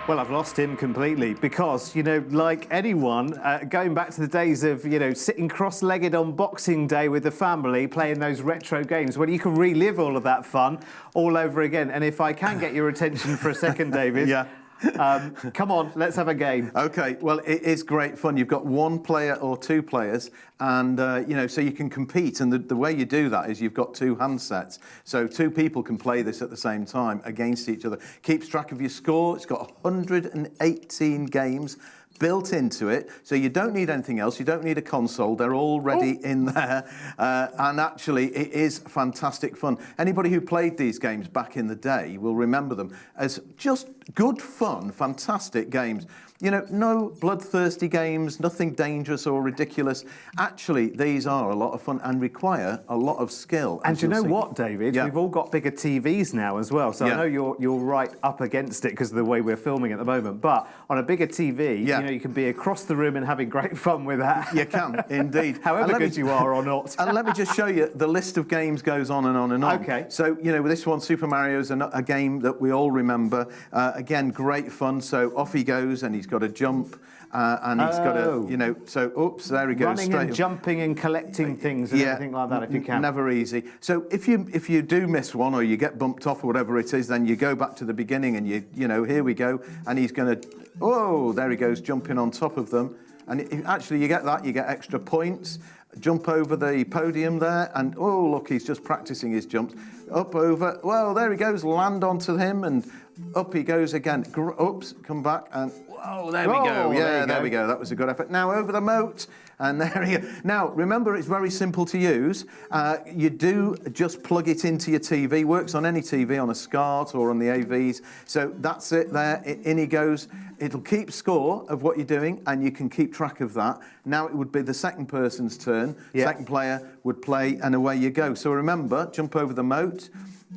Well, I've lost him completely because, you know, like anyone, going back to the days of, you know, sitting cross-legged on Boxing Day with the family, playing those retro games, well, you can relive all of that fun all over again. And if I can get your attention for a second, David, yeah. Come on, let's have a game. OK, well, it is great fun. You've got one player or two players, and, you know, so you can compete. And the way you do that is you've got two handsets. So two people can play this at the same time against each other. Keeps track of your score. It's got 118 games built into it, so you don't need anything else. You don't need a console. They're already in there. And actually, it is fantastic fun. Anybody who played these games back in the day will remember them as just good fun, fantastic games. You know, no bloodthirsty games, nothing dangerous or ridiculous. Actually, these are a lot of fun and require a lot of skill. And you know what, David? Yeah. We've all got bigger TVs now as well. So Yeah. I know you're right up against it because of the way we're filming at the moment. But on a bigger TV, Yeah. you know, you can be across the room and having great fun with that. You can, indeed. However good you are or not. And let me just show you, the list of games goes on and on and on. OK. So, you know, with this one, Super Mario's a game that we all remember. Again, great fun. So off he goes and he's got to jump. And he's got to, you know, so, oops, there he goes. Running and jumping and collecting things and everything like that, if you can. Never easy. So if you do miss one or you get bumped off or whatever it is, then you go back to the beginning and you know, here we go. And he's going to, oh, there he goes, jumping on top of them. And actually, you get that, you get extra points. Jump over the podium there, and oh, look, he's just practicing his jumps. Up over, well, there he goes, land onto him, and up he goes again. Oops, come back, and whoa, there we go. Yeah, there we go. That was a good effort. Now over the moat, and there he goes. Now, remember, it's very simple to use. You do just plug it into your TV. Works on any TV, on a SCART or on the AVs. So that's it there. In he goes. It'll keep score of what you're doing, and you can keep track of that. Now it would be the second person's turn. Yeah. Second player would play, and away you go. So remember, jump over the moat.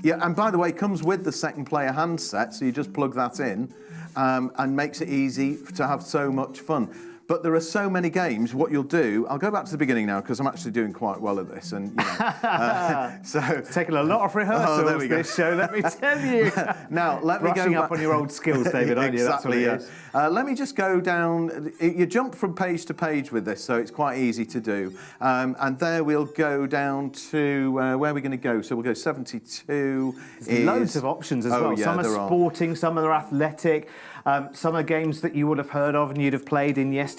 Yeah, and by the way, it comes with the second player handset, so you just plug that in, and makes it easy to have so much fun. But there are so many games. What you'll do, I'll go back to the beginning now because I'm actually doing quite well at this, and you know, so it's taken a lot of rehearsals this show. Let me tell you. Now let me go brushing up on your old skills, David. Aren't you? Exactly. That's what it is. Let me just go down. You jump from page to page with this, so it's quite easy to do. And there we'll go down to where are we going to go? So we'll go 72. There's loads of options as well. Yeah, some are sporting, some are athletic. Some are games that you would have heard of and you'd have played in yesteryear.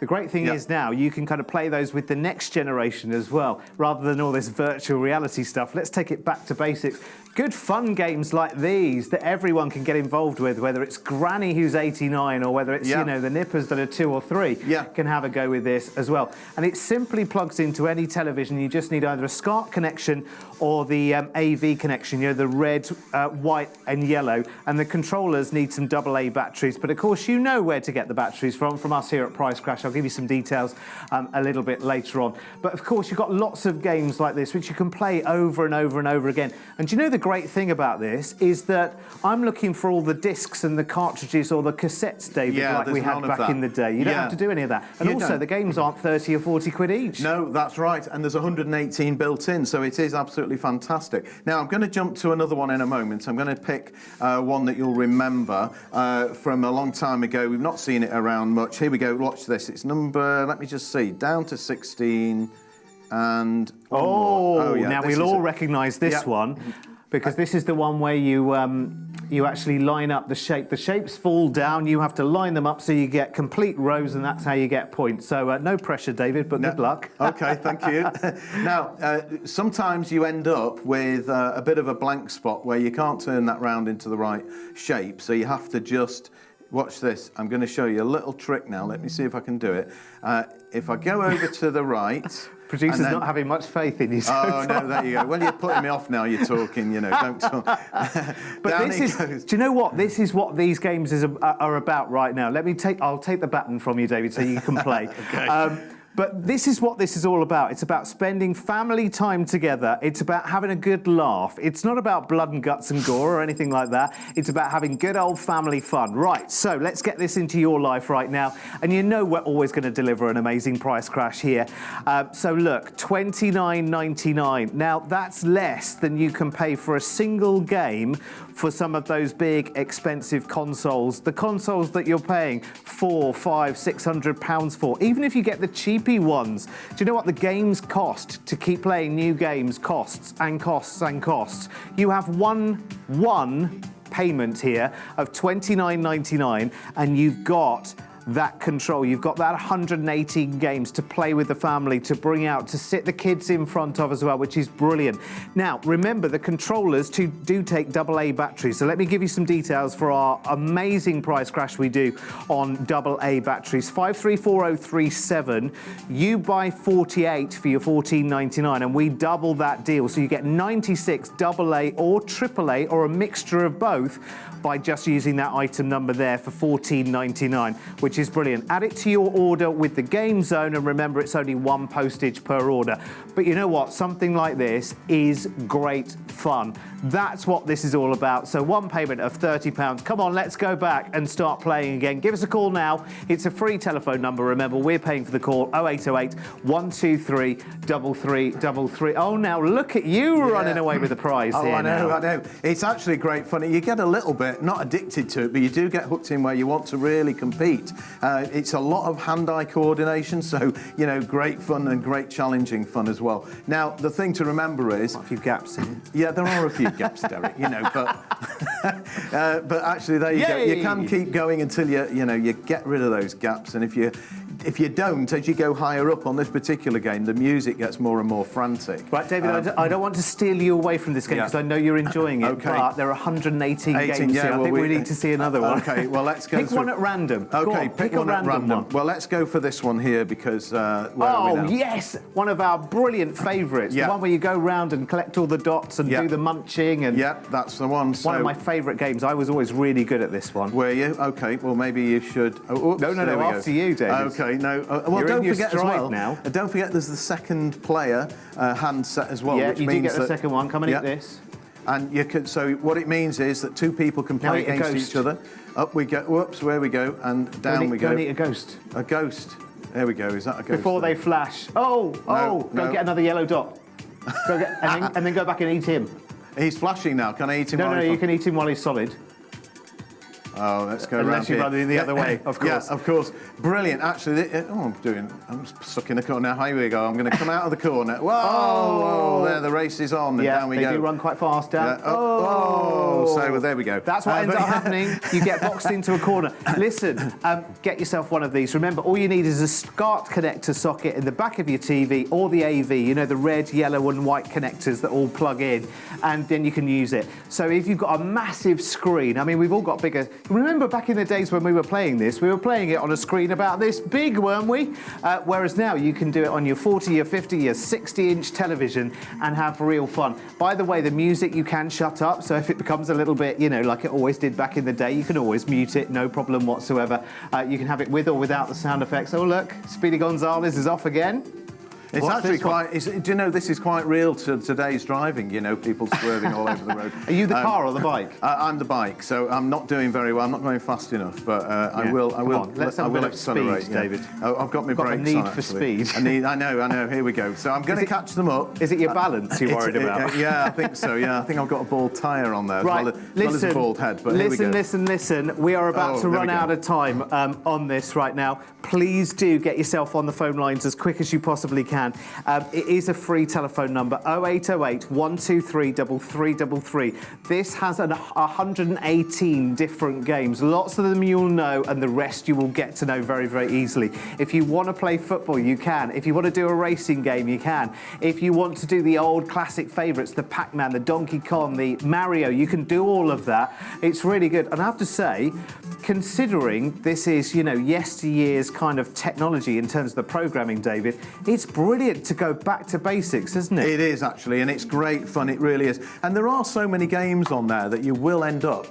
The great thing is now you can kind of play those with the next generation as well, rather than all this virtual reality stuff. Let's take it back to basics. Good fun games like these that everyone can get involved with, whether it's Granny who's 89 or whether it's, you know, the nippers that are 2 or 3 can have a go with this as well. And it simply plugs into any television. You just need either a SCART connection or the AV connection, you know, the red, white and yellow. And the controllers need some AA batteries. But of course, you know where to get the batteries from us here at Price Crash. I'll give you some details a little bit later on. But of course, you've got lots of games like this, which you can play over and over and over again. And do you know the great thing about this is that I'm looking for all the discs and the cartridges or the cassettes, David, like we had back in the day. You don't have to do any of that. And also, the games aren't 30 or 40 quid each. No, that's right. And there's 118 built in, so it is absolutely fantastic. Now, I'm going to jump to another one in a moment. I'm going to pick one that you'll remember from a long time ago. We've not seen it around much. Here we go. Watch this. It's number, let me just see, down to 16. And now we'll all recognise this one. Because this is the one where you you actually line up the shape. The shapes fall down. You have to line them up so you get complete rows, and that's how you get points. So no pressure, David, but good luck. OK, thank you. Now, sometimes you end up with a bit of a blank spot where you can't turn that round into the right shape. So you have to just watch this. I'm going to show you a little trick now. Let me see if I can do it. If I go over to the right. Producer's not having much faith in you. Oh, no, there you go. Well, you're putting me off now. You're talking, you know, don't talk. But this is, do you know what? This is what these games are about right now. I'll take the baton from you, David, so you can play. But this is what this is all about. It's about spending family time together. It's about having a good laugh. It's not about blood and guts and gore or anything like that. It's about having good old family fun. Right, so let's get this into your life right now. And you know we're always going to deliver an amazing price crash here. So look, $29.99. Now, that's less than you can pay for a single game for some of those big, expensive consoles. The consoles that you're paying £400, £500, £600 for. Even if you get the cheapy ones. Do you know what the games cost to keep playing new games? Costs and costs and costs. You have one payment here of $29.99 and you've got that control. You've got that 118 games to play with the family, to bring out, to sit the kids in front of as well, which is brilliant. Now, remember, the controllers do take AA batteries. So let me give you some details for our amazing price crash we do on AA batteries. 534037. You buy 48 for your $14.99 and we double that deal. So you get 96 AA or AAA or a mixture of both by just using that item number there for $14.99, which is brilliant. Add it to your order with the Game Zone, and remember, it's only one postage per order. But you know what? Something like this is great fun. That's what this is all about. So one payment of £30. Come on, let's go back and start playing again. Give us a call now. It's a free telephone number. Remember, we're paying for the call, 0808 123 3333. Oh, now look at you running away with the prize here. I know, now. I know. It's actually great fun. You get a little bit, not addicted to it, but you do get hooked in where you want to really compete. It's a lot of hand-eye coordination, so, you know, great fun and great challenging fun as well. Now, the thing to remember is... A few gaps in it. Yeah, there are a few gaps, Derek, you know, but but actually there you go. You can keep going until you get rid of those gaps, and if you don't, as you go higher up on this particular game, the music gets more and more frantic. Right, David, I don't want to steal you away from this game because I know you're enjoying it, okay. But there are 118 games here. I think we need to see another one. Okay, well, let's go Pick one at random. Okay, pick one at random. Well, let's go for this one here because, where are we now? Yes! One of our brilliant favourites. Yeah. The one where you go round and collect all the dots and do the munching. And yeah, that's the one. So, one of my favourite games. I was always really good at this one. Were you? Okay, well, maybe you should... Oh, oops, no, after you, David. Okay, no. Well, You're don't in your forget as stride well. now. Don't forget there's the second player handset as well, Yeah, which you means do get the that, second one. Come and eat this. And you can, so what it means is that two people can play against each other. Up we go, whoops, where we go, and down we go. Go and eat a ghost. A ghost. There we go, is that a ghost? Before they flash. Go get another yellow dot. Go get, and then go back and eat him. He's flashing now, can I eat him? No, you can eat him while he's solid. Oh, let's go Unless you run the other way, of course. Yeah, of course. Brilliant. Actually, I'm stuck in the corner. Now, here we go. I'm going to come out of the corner. Whoa, there, the race is on. And down we go. They do run quite fast down. Yeah. So there we go. That's what ends up happening. You get boxed into a corner. Listen, get yourself one of these. Remember, all you need is a SCART connector socket in the back of your TV or the AV, you know, the red, yellow and white connectors that all plug in, and then you can use it. So if you've got a massive screen, I mean, we've all got bigger... Remember back in the days when we were playing this, we were playing it on a screen about this big, weren't we? Whereas now you can do it on your 40, your 50, your 60-inch television and have real fun. By the way, the music you can shut up, so if it becomes a little bit, you know, like it always did back in the day, you can always mute it, no problem whatsoever. You can have it with or without the sound effects. Oh, look, Speedy Gonzales is off again. It's actually quite... do you know, this is quite real to today's driving, you know, people swerving all over the road. Are you the car or the bike? I'm the bike, so I'm not doing very well. I'm not going fast enough, but I will Let's have a bit of accelerate, speed, David. Oh, I've got my brakes on, a need for speed. I know, here we go. So I'm going to catch them up. Is it your balance you're worried about? Yeah, I think so, yeah. I think I've got a bald tyre on there, right. as well as a bald head, but here we go. Listen. We are about to run out of time on this right now. Please do get yourself on the phone lines as quick as you possibly can. It is a free telephone number, 0808 123 3333. This has 118 different games. Lots of them you'll know, and the rest you will get to know very, very easily. If you want to play football, you can. If you want to do a racing game, you can. If you want to do the old classic favourites, the Pac-Man, the Donkey Kong, the Mario, you can do all of that. It's really good. And I have to say, considering this is, you know, yesteryear's kind of technology in terms of the programming, David, it's brilliant. brilliant to go back to basics, isn't it? It is actually, and it's great fun. It really is. And there are so many games on there that you will end up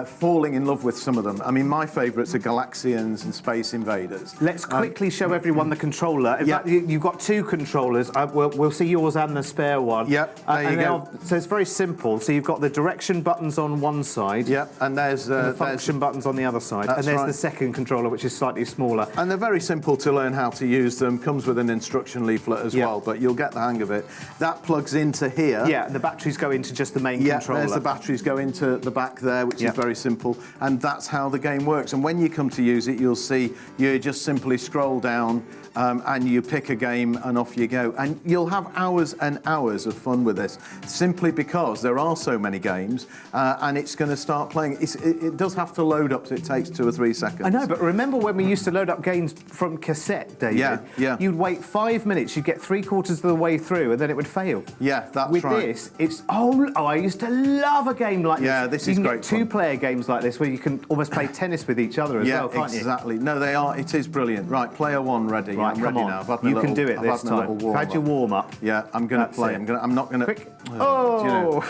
falling in love with some of them. I mean, my favourites are Galaxians and Space Invaders. Let's quickly show everyone the controller. In fact, you've got two controllers. We'll see yours and the spare one. Yep, there you go. So it's very simple. So you've got the direction buttons on one side. Yep, and there's the function buttons on the other side. And there's the second controller, which is slightly smaller. And they're very simple to learn how to use them. Comes with an instruction leaflet as well, but you'll get the hang of it. That plugs into here. Yeah, and the batteries go into just the main controller. There's the batteries go into the back there, which is very simple. And that's how the game works. And when you come to use it, you'll see you just simply scroll down and you pick a game and off you go. And you'll have hours and hours of fun with this, simply because there are so many games and it's going to start playing. It does have to load up, so it takes 2 or 3 seconds. I know, but remember when we used to load up games from cassette, David? Yeah. You'd wait 5 minutes, you'd get 3/4 of the way through, and then it would fail. Yeah, that's With right. With this, it's... I used to love a game like this. Yeah, this is great fun. You can get 2-player games like this where you can almost play tennis with each other as well, can't you? Yeah, exactly. No, they are. It is brilliant. Right, player one ready. Right, I'm come ready on. now. I've had my You little, can do it I've this had my time. little You've had your warm-up. Yeah, I'm going to play. It. I'm not going to... Quick. Do you know?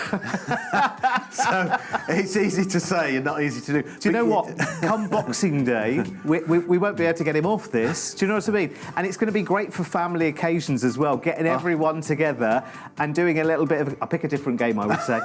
So, it's easy to say and not easy to do. Do you know what? Come Boxing Day, we won't be able to get him off this. Do you know what I mean? And it's going to be great for family occasions as well, getting everyone together and doing a little bit of... I'll pick a different game, I would say,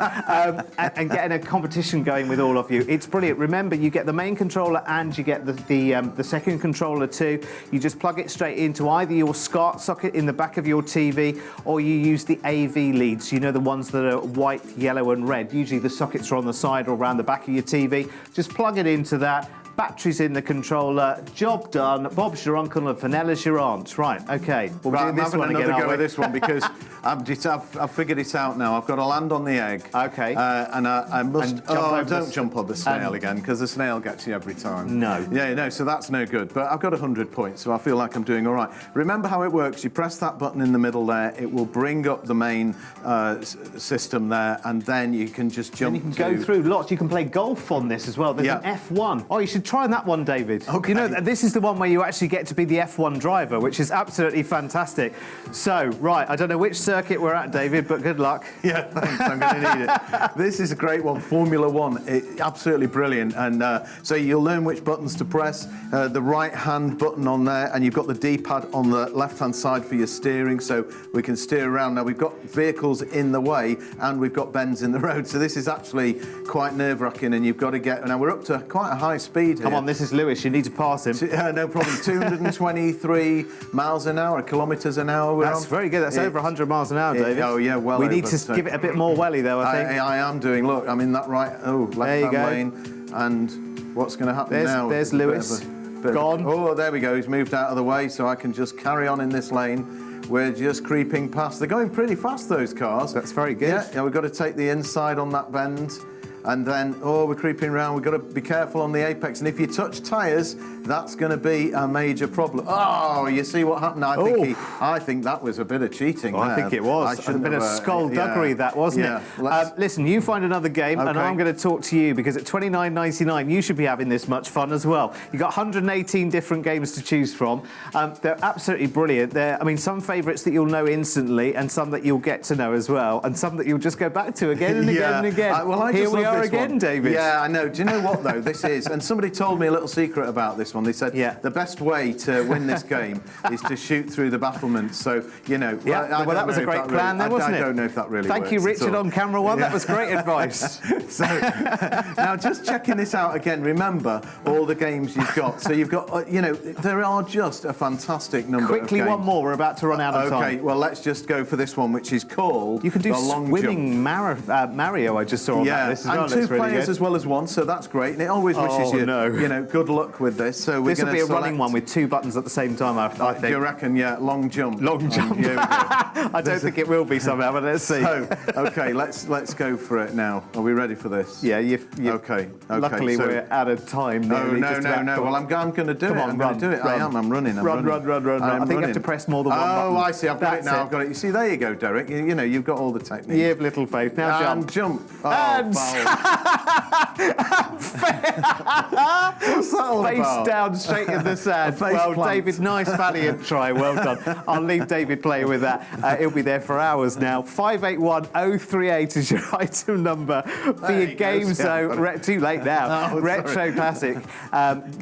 and getting a competition going with all of you. It's brilliant. Remember, you get the main controller and you get the second controller too. You just plug it straight into either your SCART socket in the back of your TV or you use the AV leads. You know, the ones that are white, yellow and red. Usually the sockets are on the side or around the back of your TV. Just plug it into that. Batteries in the controller, job done. Bob's your uncle and Fenella's your aunt. Right, okay. I'm having another go at this one because I've figured it out now. I've got to land on the egg. Okay. And I must... don't jump on the snail again, because the snail gets you every time. No. Yeah, no, so that's no good. But I've got 100 points, so I feel like I'm doing all right. Remember how it works. You press that button in the middle there. It will bring up the main system there, and then you can just jump and you can go through lots. You can play golf on this as well. There's an F1. Oh, you should try that one, David. Okay. You know, this is the one where you actually get to be the F1 driver, which is absolutely fantastic. So, right, I don't know which circuit we're at, David, but good luck. Yeah, thanks. I'm going to need it. This is a great one, Formula One. Absolutely brilliant. And so you'll learn which buttons to press. The right-hand button on there, and you've got the D-pad on the left-hand side for your steering, so we can steer around. Now, we've got vehicles in the way, and we've got bends in the road, so this is actually quite nerve-wracking, and you've got to get... Now, we're up to quite a high speed here. Come on, this is Lewis. You need to pass him. No problem. 223 miles an hour, kilometres an hour. That's very good. That's over 100 miles an hour, David. Oh, yeah, well We need to give it a bit more welly, though, I think. I am doing. Look, I'm in that left-hand lane. And what's going to happen now? There's Lewis. Gone. Oh, there we go. He's moved out of the way, so I can just carry on in this lane. We're just creeping past. They're going pretty fast, those cars. That's very good. Yeah, we've got to take the inside on that bend. And then, we're creeping around. We've got to be careful on the apex. And if you touch tyres, that's going to be a major problem. Oh, you see what happened? I think that was a bit of cheating. I think it was. A bit of skullduggery, that, wasn't it? Listen, you find another game, and I'm going to talk to you, because at $29.99, you should be having this much fun as well. You've got 118 different games to choose from. They're absolutely brilliant. Some favourites that you'll know instantly, and some that you'll get to know as well, and some that you'll just go back to again and again and again. Here we are again, David. Yeah, I know. Do you know what, though? This is... And somebody told me a little secret about this one. They said the best way to win this game is to shoot through the battlements. So, you know... well, that was a great plan then, wasn't it? I don't know if that really Thank you, Richard, on camera one. That was great advice. So, now, just checking this out again, remember all the games you've got. So you've got, there are just a fantastic number of games. Quickly, one more. We're about to run out of time. OK, well, let's just go for this one, which is called You can do the long swimming Mario, I just saw on that list as well. And two players as well as one, so that's great. And it always wishes you good luck with this. So this will be a running one with 2 buttons at the same time, I think. Do you reckon? Yeah, long jump. Long jump. I don't think it will be somehow, but let's see. So, OK, let's go for it now. Are we ready for this? Yeah, OK. Luckily, we're out of time. No. Well, I'm going to do it. I'm going to do it. I am. I'm running. Run. I think you have to press more than one button. Oh, I see. I've got it now. I've got it. You see, there you go, Derek. You've got all the technique. You have little faith. Now jump. And Foul. What's that all Face about? down straight in the sand. face Well, plant. David, nice valiant try. Well done. I'll leave David playing with that. He'll be there for hours now. 581038 is your item number for There your he Game goes. Yeah, Zone. got it. Too late now. Oh, Retro sorry. Classic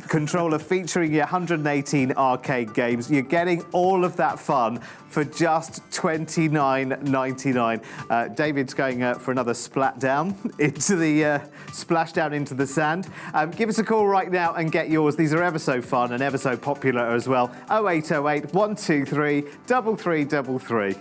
controller featuring your 118 arcade games. You're getting all of that fun for just $29.99. David's going for another splat down into the splash down into the sand. Give us a call right now and get yours. These are ever so fun and ever so popular as well. 0808 123 3333.